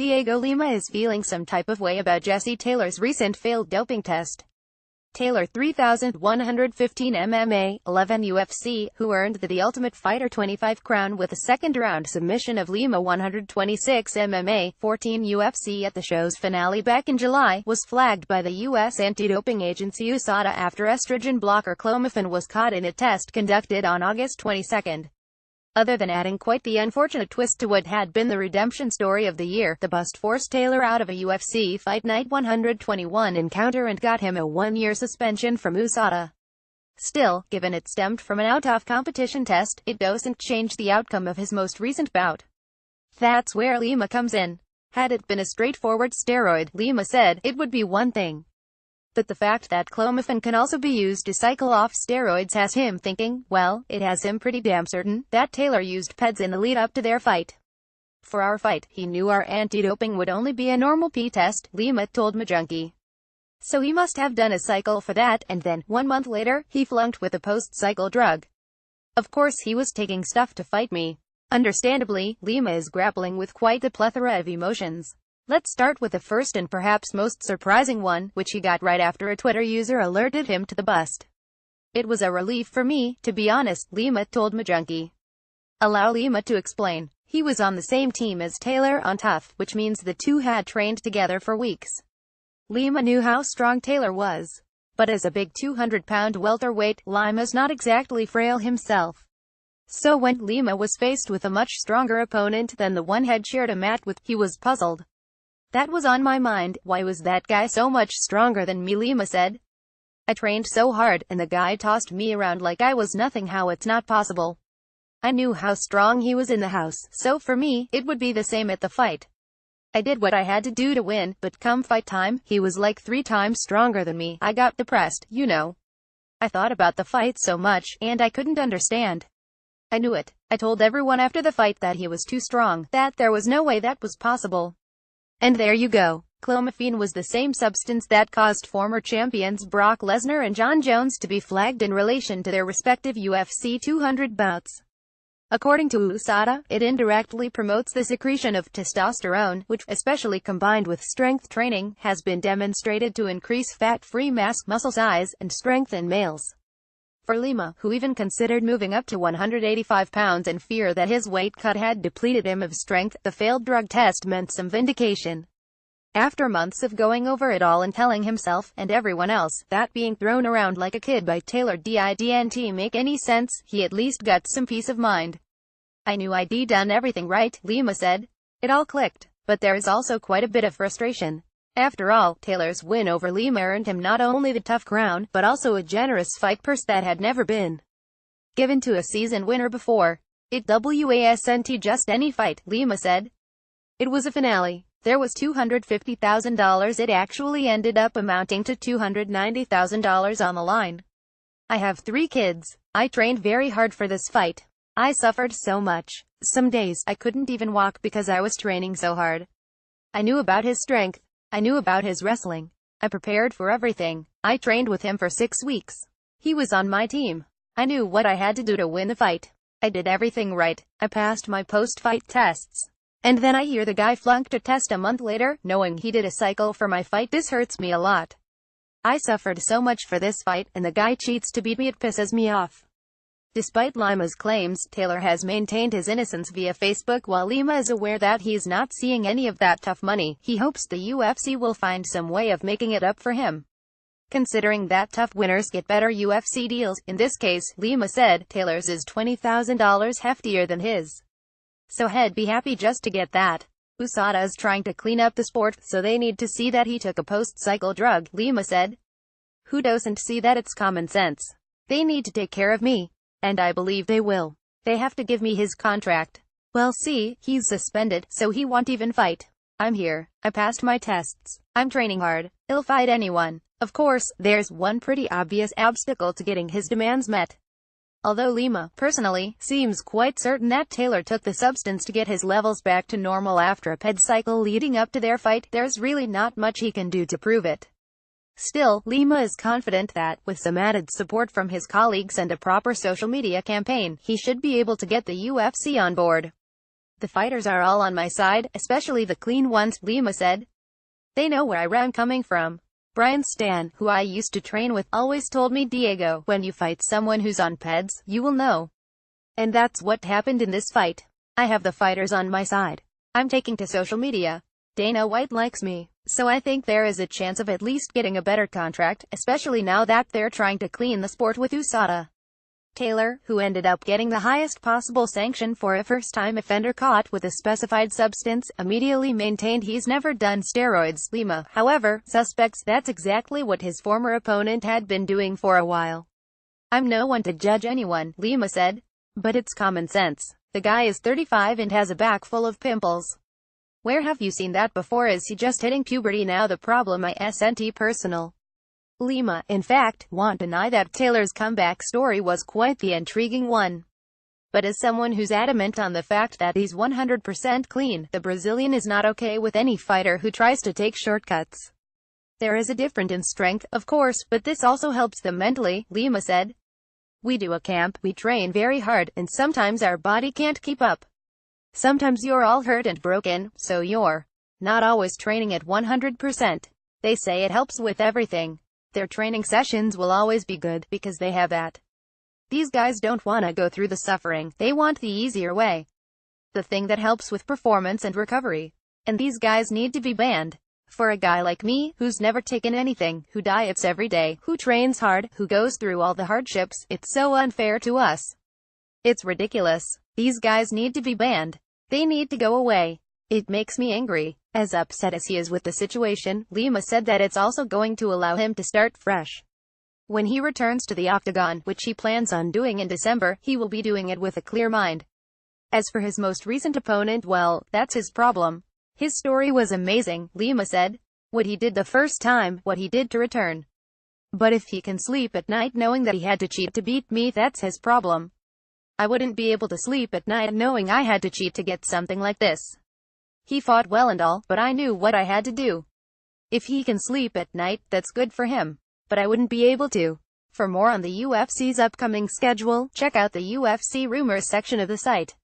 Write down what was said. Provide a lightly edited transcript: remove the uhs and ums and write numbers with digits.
Dhiego Lima is feeling some type of way about Jesse Taylor's recent failed doping test. Taylor, 3,115 MMA, 11 UFC, who earned the Ultimate Fighter 25 crown with a second-round submission of Lima, 126 MMA, 14 UFC at the show's finale back in July, was flagged by the U.S. anti-doping agency USADA after estrogen blocker clomiphene was caught in a test conducted on August 22. Other than adding quite the unfortunate twist to what had been the redemption story of the year, the bust forced Taylor out of a UFC Fight Night 121 encounter and got him a one-year suspension from USADA. Still, given it stemmed from an out-of-competition test, it doesn't change the outcome of his most recent bout. That's where Lima comes in. Had it been a straightforward steroid, Lima said, it would be one thing. But the fact that clomiphene can also be used to cycle off steroids has him thinking, well, it has him pretty damn certain that Taylor used PEDs in the lead-up to their fight. For our fight, he knew our anti-doping would only be a normal P test, Lima told MeJunkie. So he must have done a cycle for that, and then, 1 month later, he flunked with a post-cycle drug. Of course he was taking stuff to fight me. Understandably, Lima is grappling with quite the plethora of emotions. Let's start with the first and perhaps most surprising one, which he got right after a Twitter user alerted him to the bust. It was a relief for me, to be honest, Lima told MeJunkie. Allow Lima to explain. He was on the same team as Taylor on Tough, which means the two had trained together for weeks. Lima knew how strong Taylor was. But as a big 200-pound welterweight, Lima's not exactly frail himself. So when Lima was faced with a much stronger opponent than the one he'd shared a mat with, he was puzzled. That was on my mind. Why was that guy so much stronger than me? Lima said. I trained so hard, and the guy tossed me around like I was nothing. How it's not possible. I knew how strong he was in the house, so for me, it would be the same at the fight. I did what I had to do to win, but come fight time, he was like 3 times stronger than me. I got depressed, you know. I thought about the fight so much, and I couldn't understand. I knew it. I told everyone after the fight that he was too strong, that there was no way that was possible. And there you go. Clomiphene was the same substance that caused former champions Brock Lesnar and Jon Jones to be flagged in relation to their respective UFC 200 bouts. According to USADA, it indirectly promotes the secretion of testosterone, which, especially combined with strength training, has been demonstrated to increase fat-free mass, muscle size, and strength in males. For Lima, who even considered moving up to 185 pounds in fear that his weight cut had depleted him of strength, the failed drug test meant some vindication. After months of going over it all and telling himself, and everyone else, that being thrown around like a kid by Taylor didn't make any sense, he at least got some peace of mind. I knew I'd done everything right, Lima said. It all clicked. But there is also quite a bit of frustration. After all, Taylor's win over Lima earned him not only the Tough crown, but also a generous fight purse that had never been given to a season winner before. It wasn't just any fight, Lima said. It was a finale. There was $250,000. It actually ended up amounting to $290,000 on the line. I have 3 kids. I trained very hard for this fight. I suffered so much. Some days, I couldn't even walk because I was training so hard. I knew about his strength. I knew about his wrestling. I prepared for everything. I trained with him for 6 weeks. He was on my team. I knew what I had to do to win the fight. I did everything right. I passed my post-fight tests. And then I hear the guy flunked a test a month later, knowing he did a cycle for my fight. This hurts me a lot. I suffered so much for this fight, and the guy cheats to beat me. It pisses me off. Despite Lima's claims, Taylor has maintained his innocence via Facebook. While Lima is aware that he's not seeing any of that tough money, he hopes the UFC will find some way of making it up for him. Considering that tough winners get better UFC deals, in this case, Lima said, Taylor's is $20,000 heftier than his. So he'd be happy just to get that. USADA is trying to clean up the sport, so they need to see that he took a post-cycle drug, Lima said. Who doesn't see that? It's common sense. They need to take care of me. And I believe they will. They have to give me his contract. Well, see, he's suspended, so he won't even fight. I'm here. I passed my tests. I'm training hard. He'll fight anyone. Of course, there's one pretty obvious obstacle to getting his demands met. Although Lima, personally, seems quite certain that Taylor took the substance to get his levels back to normal after a PED cycle leading up to their fight, there's really not much he can do to prove it. Still, Lima is confident that, with some added support from his colleagues and a proper social media campaign, he should be able to get the UFC on board. The fighters are all on my side, especially the clean ones, Lima said. They know where I'm coming from. Brian Stan, who I used to train with, always told me, Dhiego, when you fight someone who's on PEDs, you will know. And that's what happened in this fight. I have the fighters on my side. I'm taking to social media. Dana White likes me, so I think there is a chance of at least getting a better contract, especially now that they're trying to clean the sport with USADA. Taylor, who ended up getting the highest possible sanction for a first-time offender caught with a specified substance, immediately maintained he's never done steroids. Lima, however, suspects that's exactly what his former opponent had been doing for a while. I'm no one to judge anyone, Lima said. But it's common sense. The guy is 35 and has a back full of pimples. Where have you seen that before? Is he just hitting puberty now? The problem isn't personal. Lima, in fact, won't deny that Taylor's comeback story was quite the intriguing one. But as someone who's adamant on the fact that he's 100% clean, the Brazilian is not okay with any fighter who tries to take shortcuts. There is a difference in strength, of course, but this also helps them mentally, Lima said. We do a camp, we train very hard, and sometimes our body can't keep up. Sometimes you're all hurt and broken, so you're not always training at 100%. They say it helps with everything. Their training sessions will always be good, because they have that. These guys don't want to go through the suffering, they want the easier way. The thing that helps with performance and recovery. And these guys need to be banned. For a guy like me, who's never taken anything, who diets every day, who trains hard, who goes through all the hardships, it's so unfair to us. It's ridiculous. These guys need to be banned. They need to go away. It makes me angry. As upset as he is with the situation, Lima said that it's also going to allow him to start fresh. When he returns to the octagon, which he plans on doing in December, he will be doing it with a clear mind. As for his most recent opponent, well, that's his problem. His story was amazing, Lima said. What he did the first time, what he did to return. But if he can sleep at night knowing that he had to cheat to beat me, that's his problem. I wouldn't be able to sleep at night knowing I had to cheat to get something like this. He fought well and all, but I knew what I had to do. If he can sleep at night, that's good for him. But I wouldn't be able to. For more on the UFC's upcoming schedule, check out the UFC rumors section of the site.